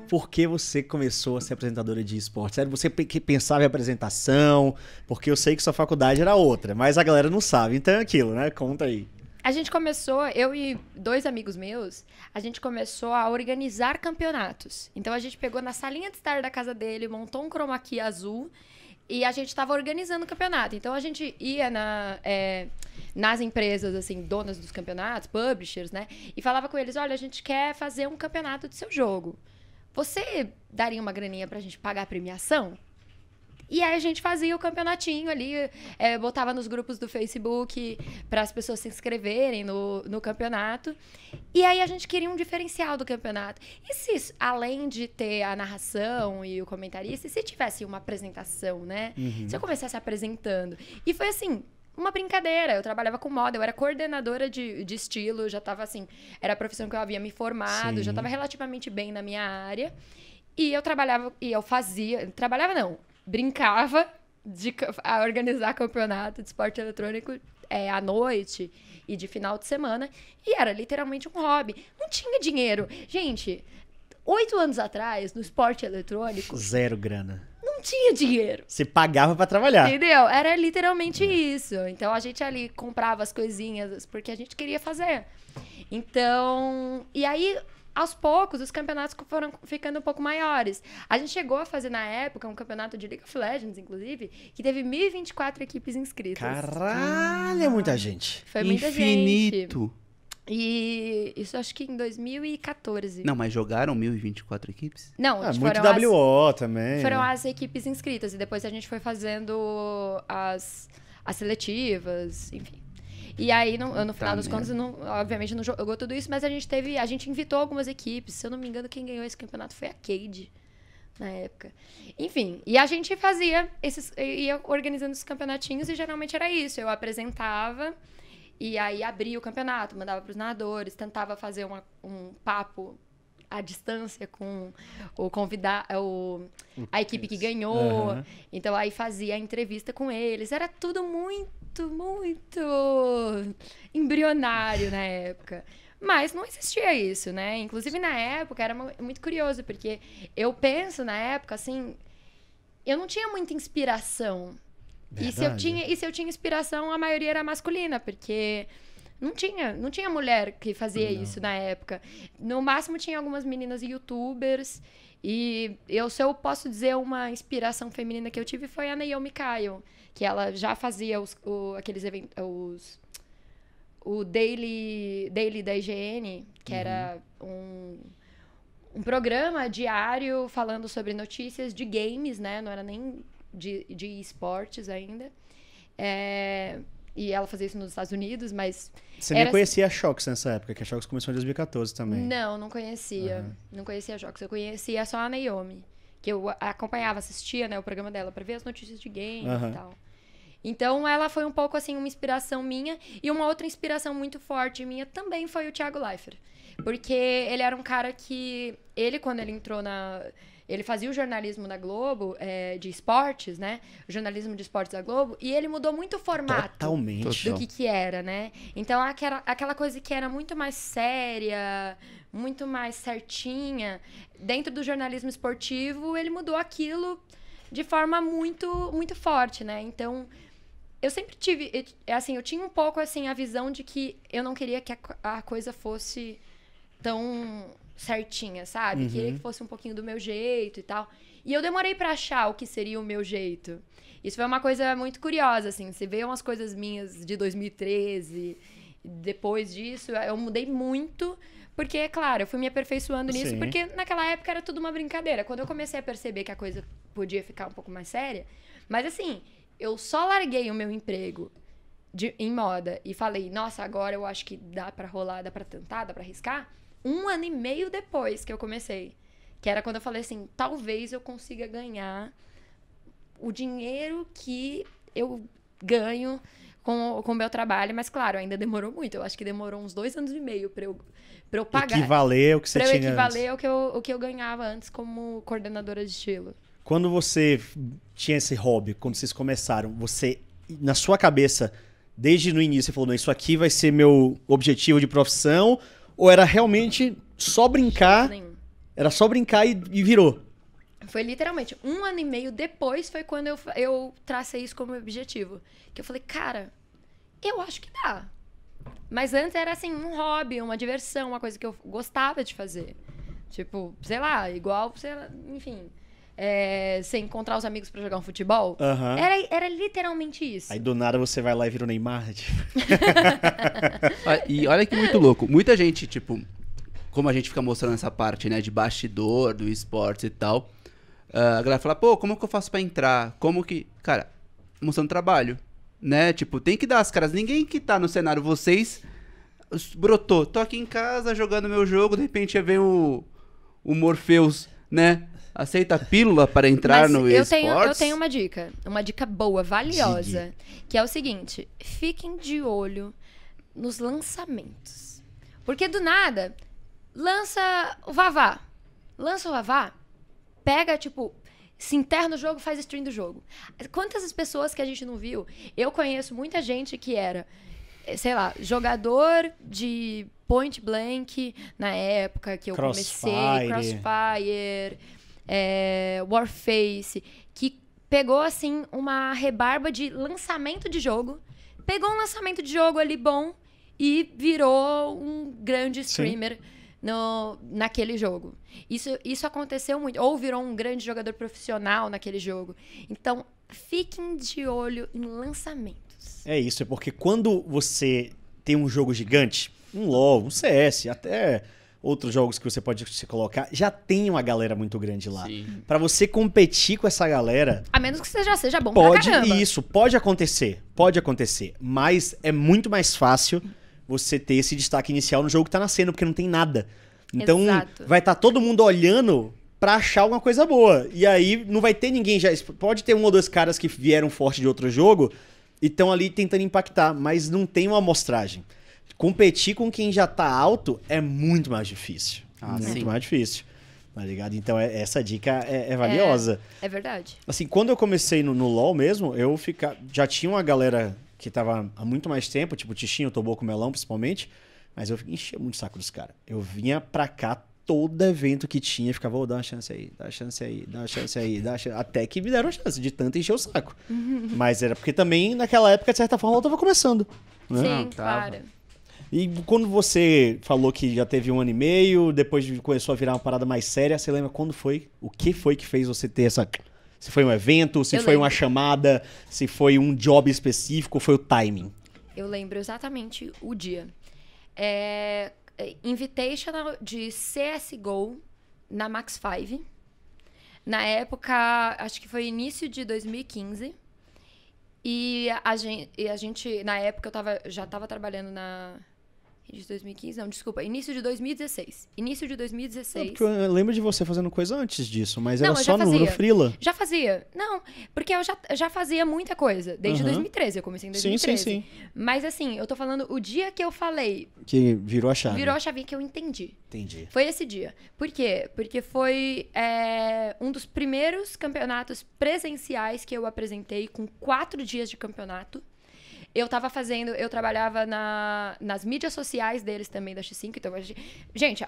por que você começou a ser apresentadora de esportes? Era você que pensava em apresentação? Porque eu sei que sua faculdade era outra, mas a galera não sabe. Então é aquilo, né? Conta aí. A gente começou, eu e 2 amigos meus, a gente começou a organizar campeonatos. Então a gente pegou na salinha de estar da casa dele, montou um chroma key azul e a gente estava organizando o campeonato. Então a gente ia nas empresas, assim, donas dos campeonatos, publishers, né? E falava com eles, olha, a gente quer fazer um campeonato do seu jogo. Você daria uma graninha pra gente pagar a premiação? E aí a gente fazia o campeonatinho ali, botava nos grupos do Facebook para as pessoas se inscreverem no campeonato. E aí a gente queria um diferencial do campeonato. E se, além de ter a narração e o comentarista, se tivesse uma apresentação, né? Se eu começasse apresentando. E foi assim, uma brincadeira. Eu trabalhava com moda, eu era coordenadora de estilo, já estava assim, era a profissão que eu havia me formado, já estava relativamente bem na minha área. E eu trabalhava, brincava a organizar campeonato de esporte eletrônico à noite e de final de semana. E era literalmente um hobby. Não tinha dinheiro. Gente, 8 anos atrás, no esporte eletrônico... Zero grana. Não tinha dinheiro. Você pagava pra trabalhar. Entendeu? Era literalmente isso. Então, a gente ali comprava as coisinhas porque a gente queria fazer. Então... E aí... Aos poucos, os campeonatos foram ficando um pouco maiores. A gente chegou a fazer, na época, um campeonato de League of Legends, inclusive, que teve 1.024 equipes inscritas. Caralho, é muita gente. Foi muita Infinito. gente. E isso acho que em 2014. Não, mas jogaram 1.024 equipes? Não, Muito WO também. Foram as equipes inscritas. E depois a gente foi fazendo as seletivas, enfim. E aí, no final dos contos, obviamente não jogou tudo isso, mas a gente invitou algumas equipes. Se eu não me engano, quem ganhou esse campeonato foi a Cade, na época. Enfim, e a gente ia organizando esses campeonatinhos e geralmente era isso. Eu apresentava e aí abria o campeonato, mandava para os narradores, tentava fazer um papo à distância com o convidado, a equipe que ganhou. Então, aí fazia a entrevista com eles. Era tudo muito embrionário na época. Mas não existia isso, né? Inclusive, na época, era muito curioso, porque eu penso, na época, assim, eu não tinha muita inspiração. E se eu tinha inspiração, a maioria era masculina, porque não tinha mulher que fazia isso na época. No máximo, tinha algumas meninas youtubers. E se eu posso dizer uma inspiração feminina que eu tive foi a Naomi Kyle, que ela já fazia aqueles eventos, o Daily da IGN, que era um programa diário falando sobre notícias de games, né? Não era nem de esportes ainda. E ela fazia isso nos Estados Unidos, mas... Você nem conhecia a Shox nessa época, que a Shox começou em 2014 também. Não conhecia. Não conhecia a Shox. Eu conhecia só a Naomi, que eu acompanhava, assistia, né, o programa dela pra ver as notícias de game e tal. Então, ela foi um pouco, assim, uma inspiração minha. E uma outra inspiração muito forte minha também foi o Thiago Leifert. Porque ele era um cara que... quando ele entrou Ele fazia o jornalismo da Globo, de esportes, né? O jornalismo de esportes da Globo. E ele mudou muito o formato Totalmente. do que era, né? Então, aquela coisa que era muito mais séria, muito mais certinha, dentro do jornalismo esportivo, ele mudou aquilo de forma muito, muito forte, né? Então, eu sempre tive... Assim, eu tinha um pouco, assim, a visão de que eu não queria que a coisa fosse tão certinha, sabe? Queria que fosse um pouquinho do meu jeito e tal. E eu demorei pra achar o que seria o meu jeito. Isso foi uma coisa muito curiosa, assim. Você vê umas coisas minhas de 2013, depois disso, eu mudei muito, porque, claro, eu fui me aperfeiçoando nisso, porque naquela época era tudo uma brincadeira. Quando eu comecei a perceber que a coisa podia ficar um pouco mais séria, mas assim, eu só larguei o meu emprego em moda e falei, nossa, agora eu acho que dá pra rolar, dá pra tentar, dá pra arriscar. 1 ano e meio depois que eu comecei. Que era quando eu falei assim, talvez eu consiga ganhar o dinheiro que eu ganho com o meu trabalho. Mas, claro, ainda demorou muito. Eu acho que demorou uns 2 anos e meio pra eu pagar. Equivaler o que você tinha antes. Pra eu equivaler o que eu ganhava antes como coordenadora de estilo. Quando você tinha esse hobby, quando vocês começaram, você, na sua cabeça, desde no início, você falou, não, isso aqui vai ser meu objetivo de profissão... Ou era realmente só brincar? Era só brincar e virou. Foi literalmente 1 ano e meio depois foi quando eu tracei isso como objetivo. Que eu falei, cara, eu acho que dá. Mas antes era assim, um hobby, uma diversão, uma coisa que eu gostava de fazer. Tipo, sei lá, igual, sei lá, enfim. Você encontrar os amigos pra jogar um futebol. Aham. Era literalmente isso. Aí do nada você vai lá e vira o Neymar. Tipo. E olha que muito louco. Muita gente, tipo, como a gente fica mostrando essa parte, né, de bastidor do esporte e tal, a galera fala, pô, como que eu faço pra entrar? Como que... Cara, mostrando trabalho, né? Tipo, tem que dar as caras. Ninguém que tá no cenário, vocês, brotou. Tô aqui em casa jogando meu jogo, de repente vem o Morpheus, né? Aceita a pílula para entrar Mas no eu esportes? tenho uma dica boa, valiosa, que é o seguinte, fiquem de olho nos lançamentos. Porque do nada, lança o Vavá, pega, tipo, se enterra no jogo, faz stream do jogo. Quantas pessoas que a gente não viu? Eu conheço muita gente que era, sei lá, jogador de Point Blank na época que eu comecei, Crossfire, Warface, que pegou, assim, uma rebarba de lançamento de jogo, pegou um lançamento de jogo ali bom e virou um grande streamer naquele jogo. Isso aconteceu muito. Ou virou um grande jogador profissional naquele jogo. Então, fiquem de olho em lançamentos. É isso, é porque quando você tem um jogo gigante, um LoL, um CS, até outros jogos que você pode se colocar, já tem uma galera muito grande lá. Sim. Pra você competir com essa galera... A menos que você já seja bom pra caramba. Isso, pode acontecer, mas é muito mais fácil você ter esse destaque inicial no jogo que tá nascendo, porque não tem nada. Então, Exato. vai estar todo mundo olhando pra achar alguma coisa boa. E aí, não vai ter ninguém já... Pode ter um ou dois caras que vieram forte de outro jogo e estão ali tentando impactar, mas não tem uma amostragem. Competir com quem já tá alto é muito mais difícil. Muito mais difícil. Tá ligado? Então, essa dica é valiosa. É verdade. Assim, quando eu comecei no LoL mesmo, já tinha uma galera que tava há muito mais tempo, tipo o Tichinho, o Toboco, o Melão, principalmente, mas eu enchia muito o saco dos caras. Eu vinha pra cá, todo evento que tinha, ficava, dá uma chance aí, dá uma chance aí, dá uma chance aí, até que me deram chance, de tanto encher o saco. Mas era porque também, naquela época, de certa forma, eu tava começando. Né? Sim, claro. E quando você falou que já teve 1 ano e meio, depois começou a virar uma parada mais séria, você lembra quando foi? O que foi que fez você ter essa... Se foi um evento, se foi uma chamada, se foi um job específico, foi o timing? Eu lembro exatamente o dia. Invitational de CSGO na Max 5. Na época, acho que foi início de 2015. E a gente na época, já tava trabalhando na... Início de 2015? Não, desculpa. Início de 2016. Início de 2016. Porque eu lembro de você fazendo coisa antes disso, mas era Não, eu só já no fazia. freela. Já fazia. Não, porque eu já fazia muita coisa. Desde 2013. Eu comecei em 2013. Sim. Mas assim, eu tô falando o dia que eu falei... Que virou a chave. Virou a chavinha que eu entendi. Entendi. Foi esse dia. Por quê? Porque foi um dos primeiros campeonatos presenciais que eu apresentei com 4 dias de campeonato. Eu trabalhava nas mídias sociais deles também, da X5. Então, gente,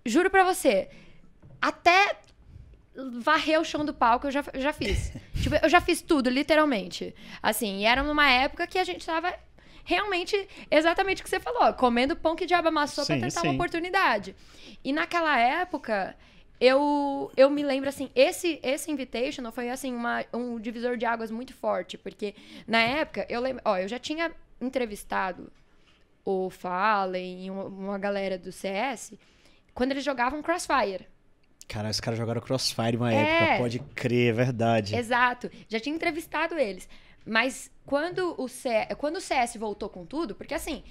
juro pra você, até varrer o chão do palco eu já fiz. Tipo, eu já fiz tudo, literalmente. Assim, e era numa época que a gente tava realmente, exatamente o que você falou, comendo pão que o diabo amassou pra tentar uma oportunidade. E naquela época... Eu me lembro, assim, esse Invitational foi, assim, um divisor de águas muito forte, porque na época, eu lembro, eu já tinha entrevistado o Fallen e uma galera do CS quando eles jogavam Crossfire. Cara, os caras jogaram Crossfire uma época, pode crer, é verdade. Exato, já tinha entrevistado eles. Mas quando o CS voltou com tudo, porque assim...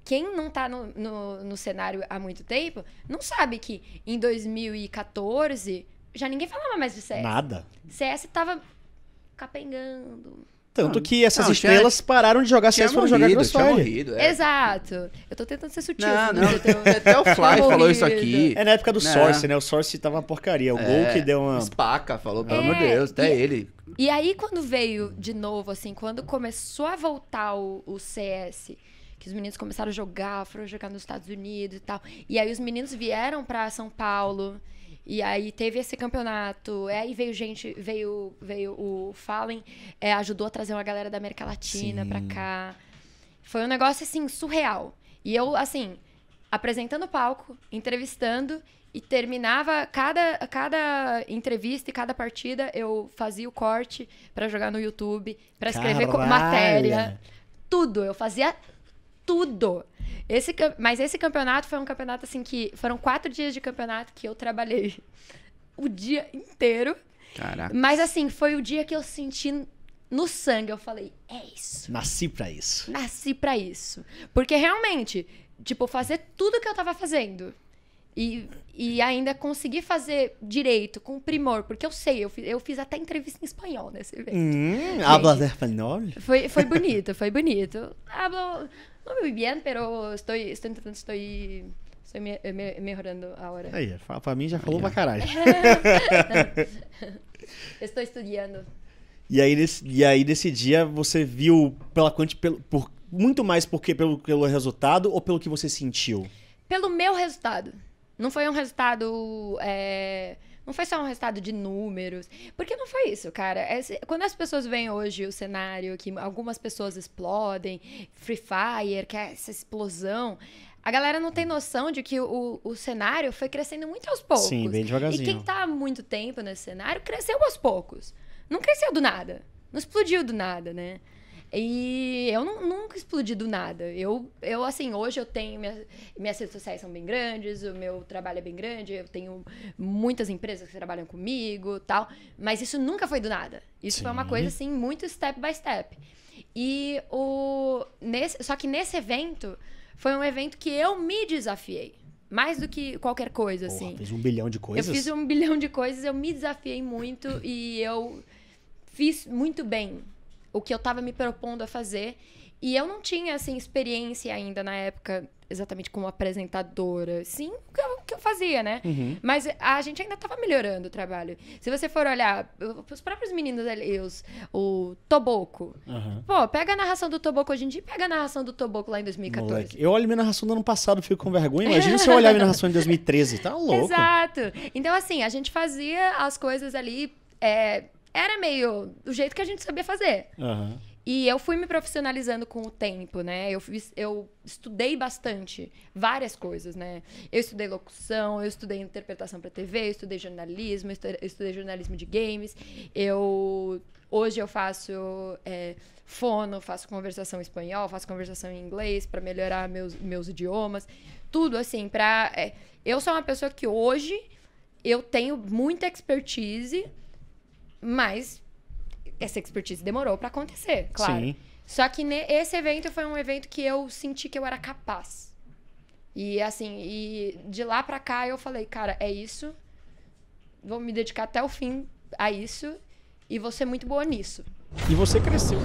Quem não tá no cenário há muito tempo, não sabe que em 2014 já ninguém falava mais de CS. Nada. CS tava capengando. Tanto que essas estrelas pararam de jogar CS e foram jogar Crossfire. Exato. Eu tô tentando ser sutil. Não. Até o Fly falou isso aqui. É na época do Source, né? O Source tava uma porcaria. O Gol que deu uma... Spaca falou, pelo amor de Deus, até ele. E aí, quando veio de novo, assim, quando começou a voltar o CS... que os meninos começaram a jogar, foram jogar nos Estados Unidos e tal. E aí os meninos vieram pra São Paulo, e aí teve esse campeonato, aí veio o Fallen, ajudou a trazer uma galera da América Latina pra cá. Foi um negócio, assim, surreal. E eu, assim, apresentando o palco, entrevistando, e terminava cada entrevista e cada partida, eu fazia o corte pra jogar no YouTube, pra escrever matéria. Tudo, eu fazia tudo. Mas esse campeonato foi um campeonato, assim, que foram 4 dias de campeonato que eu trabalhei o dia inteiro. Caraca. Mas, assim, foi o dia que eu senti no sangue. Eu falei, é isso. Nasci pra isso. Nasci pra isso. Porque, realmente, tipo, fazer tudo que eu tava fazendo e ainda conseguir fazer direito, com primor, porque eu sei, eu fiz até entrevista em espanhol nesse evento. Hablas espanhol? Foi bonito, foi bonito. Hablo no muy bien, pero estoy melhorando agora. Aí, pra mim já falou pra caralho. Estou estudando. E aí nesse dia você viu muito mais pelo resultado ou pelo que você sentiu? Pelo meu resultado. Não foi um resultado... Não foi só um resultado de números. Porque não foi isso, cara. Quando as pessoas veem hoje o cenário, que algumas pessoas explodem, Free Fire, que é essa explosão, a galera não tem noção de que o cenário foi crescendo muito aos poucos. Sim, bem devagarzinho. E quem tá há muito tempo nesse cenário cresceu aos poucos. Não cresceu do nada. Não explodiu do nada, né? E eu nunca explodi do nada. Eu assim, hoje eu tenho... Minhas redes sociais são bem grandes, o meu trabalho é bem grande, eu tenho muitas empresas que trabalham comigo, tal. Mas isso nunca foi do nada. Isso foi uma coisa, assim, muito step by step. E só que nesse evento, foi um evento que eu me desafiei. Mais do que qualquer coisa, assim. Fez 1 bilhão de coisas? Eu fiz 1 bilhão de coisas, eu me desafiei muito e eu fiz muito bem o que eu tava me propondo a fazer. E eu não tinha, assim, experiência ainda na época, exatamente como apresentadora. Sim, o que eu fazia, né? Uhum. Mas a gente ainda tava melhorando o trabalho. Se você for olhar, os próprios meninos ali, o Toboco. Uhum. Pô, pega a narração do Toboco hoje em dia e pega a narração do Toboco lá em 2014. Moleque, eu olho minha narração do ano passado, fico com vergonha. Imagina se eu olhar minha narração em 2013. Tá louco. Exato. Então, assim, a gente fazia as coisas ali... Era meio do jeito que a gente sabia fazer. Uhum. E eu fui me profissionalizando com o tempo, né? Eu estudei bastante, várias coisas, né? Eu estudei locução, eu estudei interpretação para TV, eu estudei jornalismo, eu estudei jornalismo de games. Hoje eu faço fono, faço conversação em espanhol, faço conversação em inglês para melhorar meus idiomas. Tudo, assim, eu sou uma pessoa que hoje eu tenho muita expertise, mas essa expertise demorou pra acontecer, claro. Sim. Só que esse evento foi um evento que eu senti que eu era capaz. E assim, de lá pra cá eu falei, cara, é isso. Vou me dedicar até o fim a isso. E vou ser muito boa nisso. E você cresceu.